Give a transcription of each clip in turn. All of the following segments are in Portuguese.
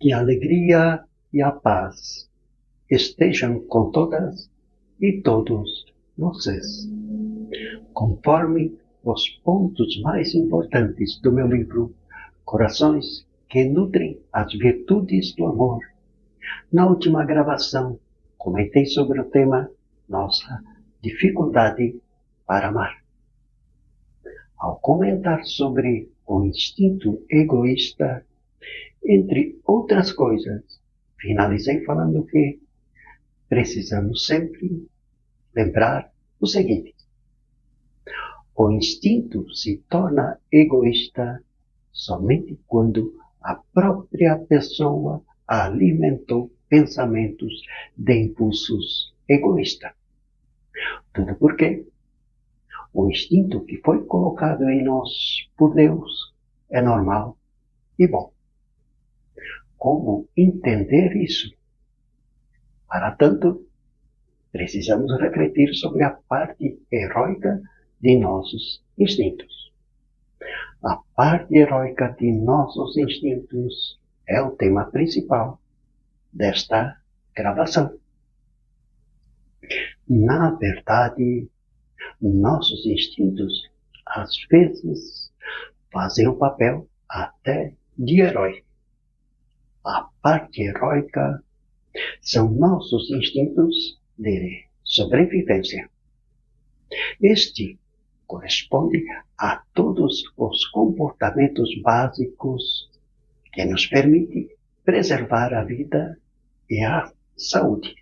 Que a alegria e a paz estejam com todas e todos vocês. Conforme os pontos mais importantes do meu livro Corações que Nutrem as Virtudes do Amor, na última gravação comentei sobre o tema Nossa Dificuldade para Amar. Ao comentar sobre o instinto egoísta, entre outras coisas, finalizei falando que precisamos sempre lembrar o seguinte: o instinto se torna egoísta somente quando a própria pessoa alimentou pensamentos de impulsos egoístas. Tudo porque o instinto que foi colocado em nós por Deus é normal e bom. Como entender isso? Para tanto, precisamos refletir sobre a parte heróica de nossos instintos. A parte heróica de nossos instintos é o tema principal desta gravação. Na verdade, nossos instintos às vezes fazem o papel até de herói. A parte heróica são nossos instintos de sobrevivência. Este corresponde a todos os comportamentos básicos que nos permitem preservar a vida e a saúde.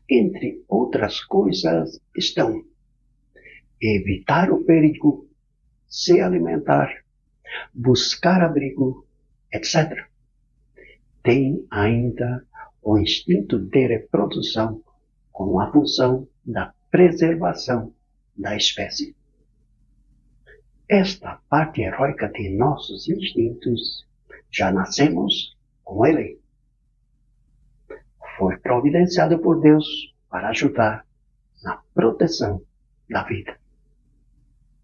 Entre outras coisas estão evitar o perigo, se alimentar, buscar abrigo, etc. Tem ainda o instinto de reprodução com a função da preservação da espécie. Esta parte heróica de nossos instintos, já nascemos com ele. Foi providenciado por Deus para ajudar na proteção da vida.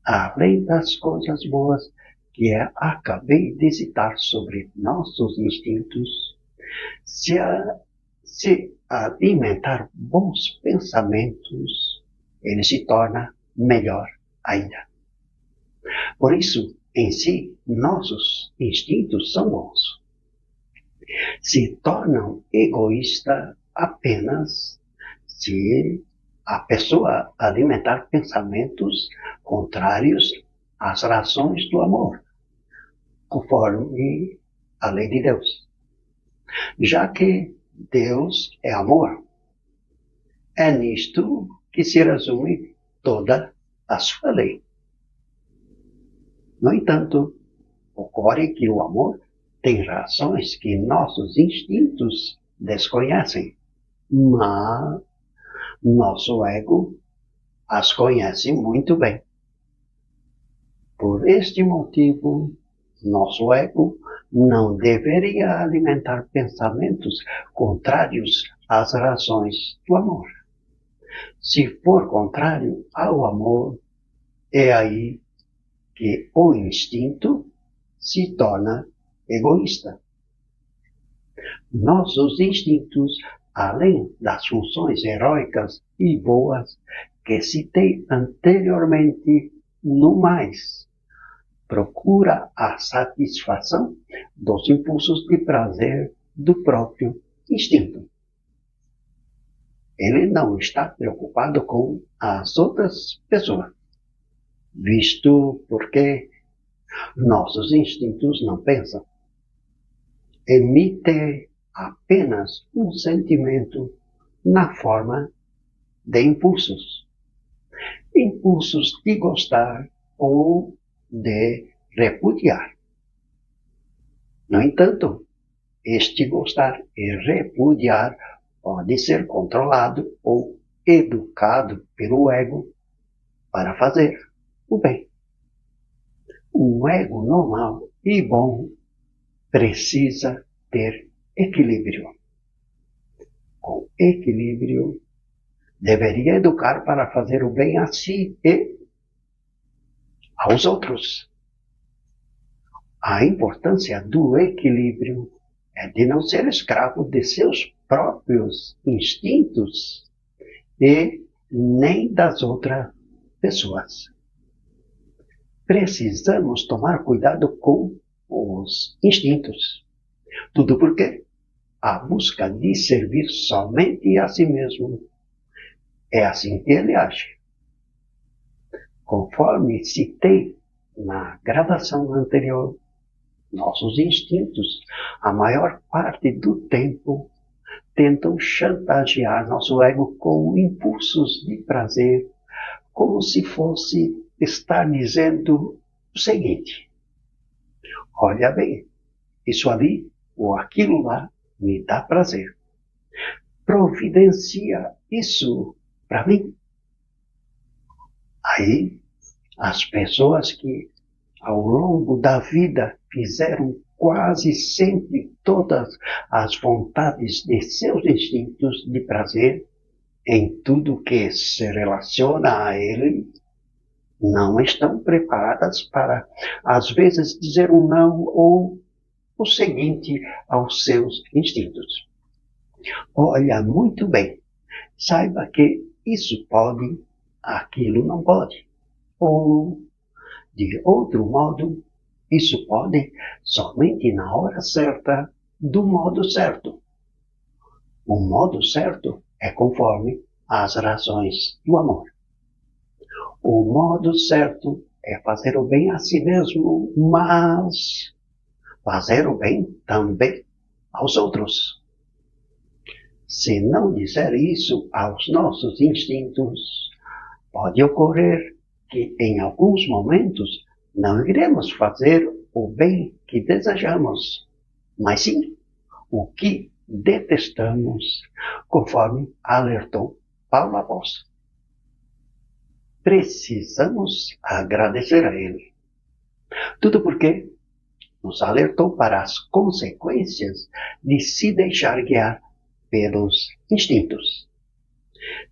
Além das coisas boas que acabei de citar sobre nossos instintos, se alimentar bons pensamentos, ele se torna melhor ainda. Por isso, em si, nossos instintos são bons. Se tornam egoístas apenas se a pessoa alimentar pensamentos contrários às razões do amor, conforme a lei de Deus. Já que Deus é amor, é nisto que se resume toda a sua lei. No entanto, ocorre que o amor tem razões que nossos instintos desconhecem, mas nosso ego as conhece muito bem. Por este motivo, nosso ego não deveria alimentar pensamentos contrários às razões do amor. Se for contrário ao amor, é aí que o instinto se torna egoísta. Nossos instintos, além das funções heróicas e boas que citei anteriormente, no mais, procura a satisfação dos impulsos de prazer do próprio instinto. Ele não está preocupado com as outras pessoas, visto porque nossos instintos não pensam. Emite apenas um sentimento na forma de impulsos. Impulsos de gostar ou de repudiar. No entanto, este gostar e repudiar pode ser controlado ou educado pelo ego para fazer o bem. Um ego normal e bom precisa ter equilíbrio. Com equilíbrio, deveria educar para fazer o bem a si e aos outros. A importância do equilíbrio é de não ser escravo de seus próprios instintos e nem das outras pessoas. Precisamos tomar cuidado com os instintos. Tudo porque a busca de servir somente a si mesmo é assim que ele age. Conforme citei na gravação anterior, nossos instintos, a maior parte do tempo, tentam chantagear nosso ego com impulsos de prazer, como se fosse estar dizendo o seguinte: olha bem, isso ali ou aquilo lá me dá prazer. Providencia isso para mim. Aí, as pessoas que ao longo da vida fizeram quase sempre todas as vontades de seus instintos de prazer em tudo que se relaciona a ele, não estão preparadas para, às vezes, dizer um não ou o seguinte aos seus instintos. Olha muito bem, saiba que isso pode, aquilo não pode. Ou, de outro modo, isso pode somente na hora certa, do modo certo. O modo certo é conforme as razões do amor. O modo certo é fazer o bem a si mesmo, mas fazer o bem também aos outros. Se não disser isso aos nossos instintos, pode ocorrer que em alguns momentos não iremos fazer o bem que desejamos, mas sim o que detestamos, conforme alertou Paulo Apóstolo. Precisamos agradecer a ele. Tudo porque nos alertou para as consequências de se deixar guiar pelos instintos.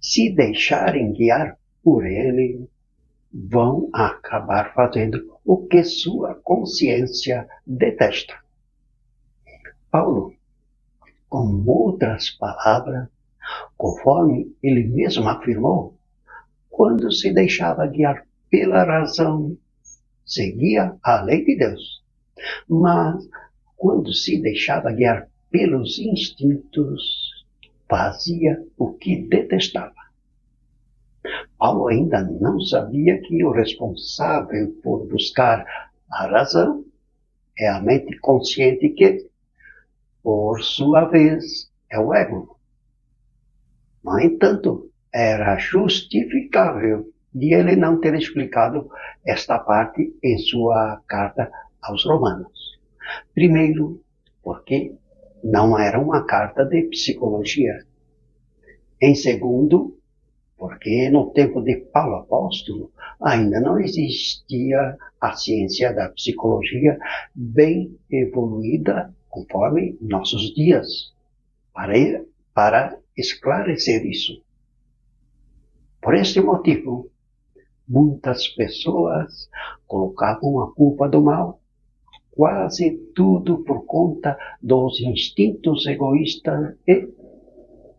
Se deixarem guiar por ele, vão acabar fazendo o que sua consciência detesta. Paulo, com outras palavras, conforme ele mesmo afirmou, quando se deixava guiar pela razão, seguia a lei de Deus. Mas, quando se deixava guiar pelos instintos, fazia o que detestava. Paulo ainda não sabia que o responsável por buscar a razão é a mente consciente que, por sua vez, é o ego. No entanto, era justificável de ele não ter explicado esta parte em sua carta aos Romanos. Primeiro, porque não era uma carta de psicologia. Em segundo, porque no tempo de Paulo Apóstolo ainda não existia a ciência da psicologia bem evoluída conforme nossos dias, para esclarecer isso. Por este motivo, muitas pessoas colocavam a culpa do mal, quase tudo por conta dos instintos egoístas e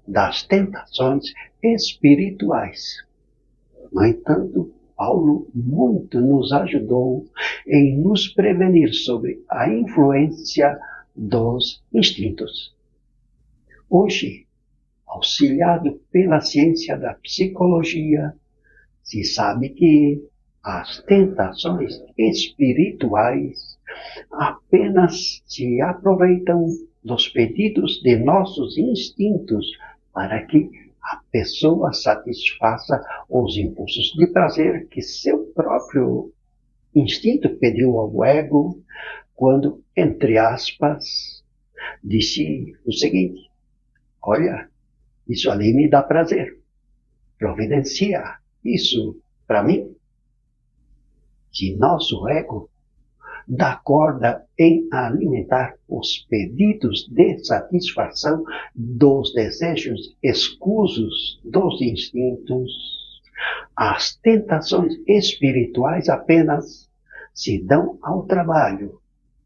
das tentações espirituais. No entanto, Paulo muito nos ajudou em nos prevenir sobre a influência dos instintos. Hoje, auxiliado pela ciência da psicologia, se sabe que as tentações espirituais apenas se aproveitam dos pedidos de nossos instintos para que a pessoa satisfaça os impulsos de prazer que seu próprio instinto pediu ao ego quando, entre aspas, disse o seguinte: olha, isso ali me dá prazer. Providencia isso para mim. Se nosso ego dá corda em alimentar os pedidos de satisfação dos desejos escusos dos instintos, as tentações espirituais apenas se dão ao trabalho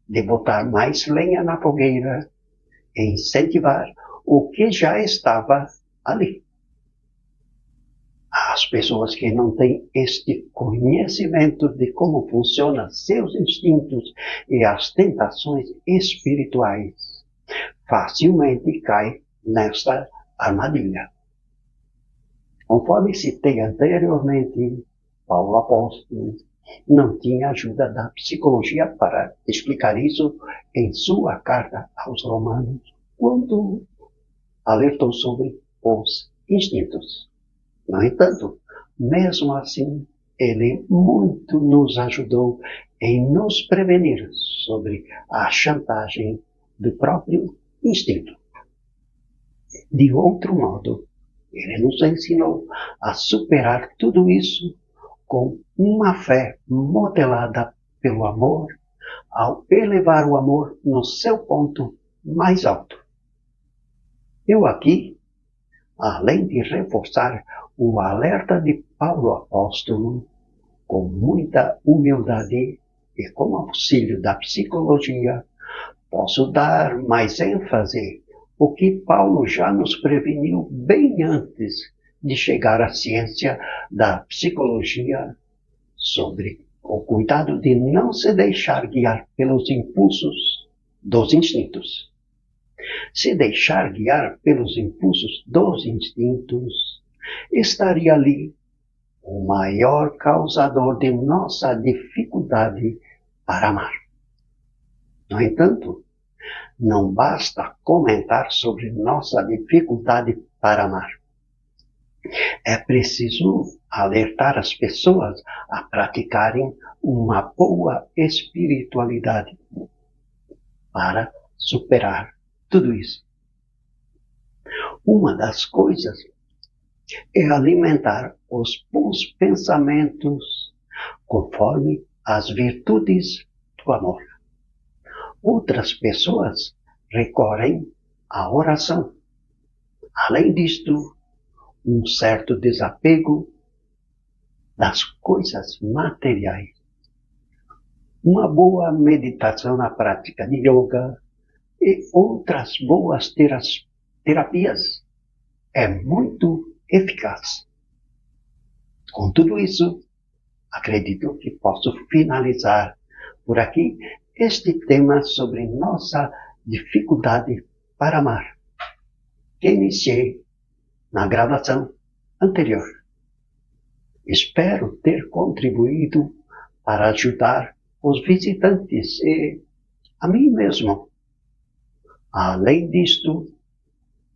de botar mais lenha na fogueira incentivar o que já estava ali. As pessoas que não têm este conhecimento de como funcionam seus instintos e as tentações espirituais facilmente caem nesta armadilha. Conforme citei anteriormente, Paulo apóstolo não tinha ajuda da psicologia para explicar isso em sua carta aos Romanos, quando alertou sobre os instintos. No entanto, mesmo assim, ele muito nos ajudou em nos prevenir sobre a chantagem do próprio instinto. De outro modo, ele nos ensinou a superar tudo isso com uma fé modelada pelo amor, ao elevar o amor no seu ponto mais alto. Eu aqui, além de reforçar o alerta de Paulo apóstolo, com muita humildade e com auxílio da psicologia, posso dar mais ênfase o que Paulo já nos preveniu bem antes de chegar à ciência da psicologia sobre o cuidado de não se deixar guiar pelos impulsos dos instintos. Se deixar guiar pelos impulsos dos instintos, estaria ali o maior causador de nossa dificuldade para amar. No entanto, não basta comentar sobre nossa dificuldade para amar. É preciso alertar as pessoas a praticarem uma boa espiritualidade para superar tudo isso. Uma das coisas é alimentar os bons pensamentos conforme as virtudes do amor. Outras pessoas recorrem à oração. Além disto, um certo desapego das coisas materiais. Uma boa meditação na prática de yoga e outras boas terapias é muito eficaz. Com tudo isso, acredito que posso finalizar por aqui este tema sobre nossa dificuldade para amar, que iniciei na gravação anterior. Espero ter contribuído para ajudar os visitantes e a mim mesmo. Além disto,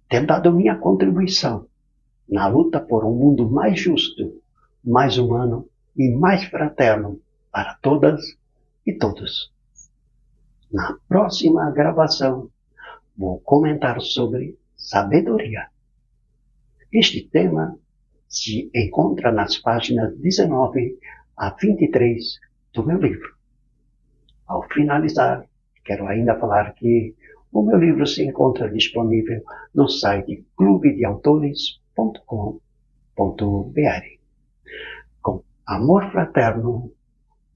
ter dado minha contribuição na luta por um mundo mais justo, mais humano e mais fraterno para todas e todos. Na próxima gravação, vou comentar sobre sabedoria. Este tema se encontra nas páginas 19 a 23 do meu livro. Ao finalizar, quero ainda falar que o meu livro se encontra disponível no site clubedeautores.com.br. Com amor fraterno,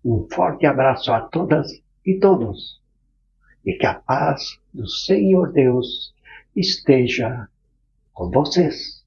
um forte abraço a todas e todos, e que a paz do Senhor Deus esteja com vocês.